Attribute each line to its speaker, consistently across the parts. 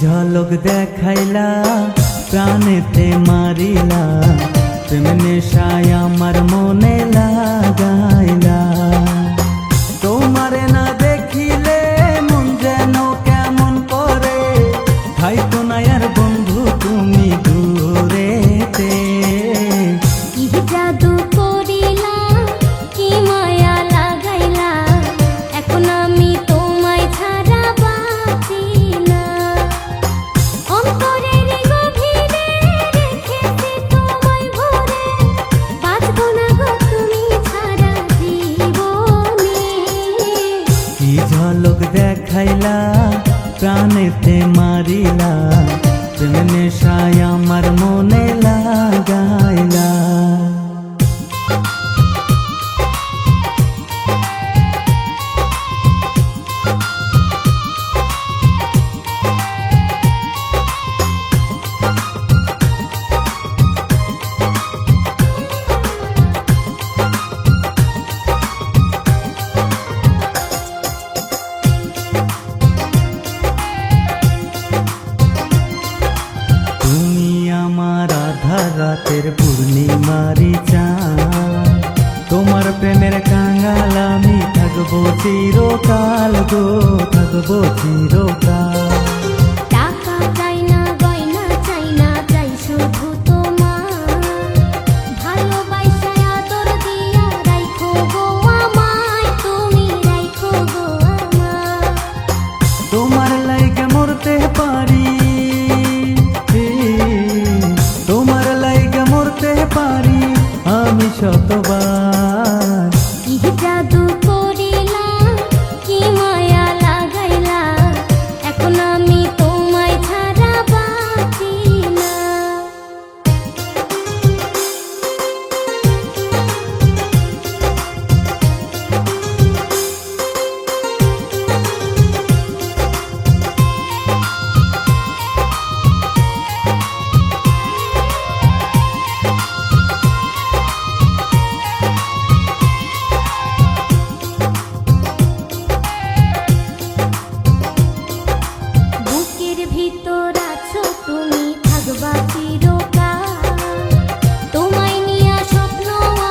Speaker 1: ঝলক দেখাইলা প্রাণেতে মারিলা, প্রেম নেশায় আমার মনে লাগাইলা। তোমারে না দেখিলে মন যেন কেমন করে, থাইতো না আর বন্ধু তুমি দূরেতে।
Speaker 2: কি জাদু করিলা, কি মায়া লাগাইলা, এখন আমি তোমায় ছাড়া বাঁচি না। অন্তরের গভীরে রেখেছি তোমায় ভরে, বাঁচবো না গো তুমি ছাড়া জীবনে।
Speaker 1: কি ঝলক দেখাইলা প্রাণেতে মারিলা, প্রেম নেশায় আমার মনে লাগাইলা। রাতের পূর্ণিমারি চাঁদ, তোমার প্রেমের কাঙাল আমি থাকবো চিরকাল গো, থাকবো চিরকাল।
Speaker 2: টাকা চাই না, গয়না চাই না, চাই শুধু তোমার ভালোবাসা, আদর দিয়া রাখো গো আমায়, তুমি রাখো গো আমায়।
Speaker 1: তোমার লাইগে মরতে পারি, তোমার লাইগে মরতে পারি আমি শতবার।
Speaker 2: কি জাদু করিলা, কি মায়া লাগাইলা, এখন আমি তোমায় ছাড়া বাঁচি না। ভিতর আছো তুমি, থাকবা চিরকাল, তোমায় নিয়া স্বপ্ন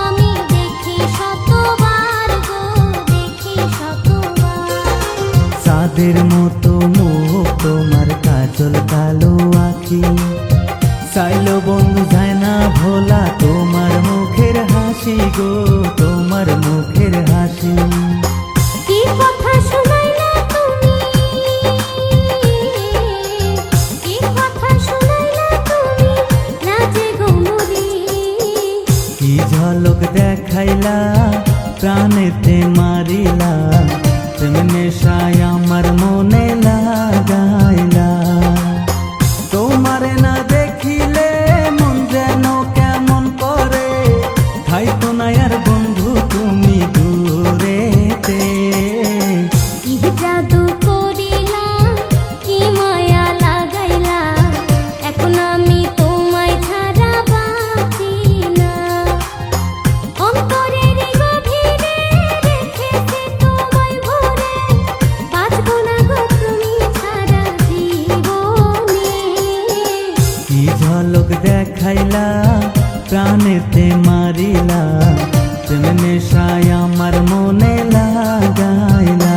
Speaker 2: আমি দেখি শতবার গো, দেখি শতবার।
Speaker 1: চাঁদের মতো মুখ তোমার, কাজল কালো আঁখি, চাইলো বন্ধু যায় না ভোলা তোমার মুখের হাসি গো, তোমার মুখের হাসি।
Speaker 2: কি কথা শুনাইলা তুমি, কি কথা শুনাইলা তুমি, লাজে গো মরি।
Speaker 1: কি ঝলক দেখাইলা প্রাণেতে মারিলা, প্রেম নেশায় আমার মনে লাগাইলা। তোমারে না দেখিলে মন যেন কেমন করে, থাইতো না আর বন্ধু তুমি দূরেতে।
Speaker 2: কি জাদু করিলা, কি মায়া লাগাইলা, এখন আমি তোমায় ছাড়া বাঁচি না। অন্তরের গভীরে রেখেছি তোমায় ভরে, বাঁচবো না গো তুমি ছাড়া জীবনে।
Speaker 1: কি ঝলক দেখাইলা প্রাণেতে মারিলা, প্রেম নেশায় আমার মনে লাগাইলা।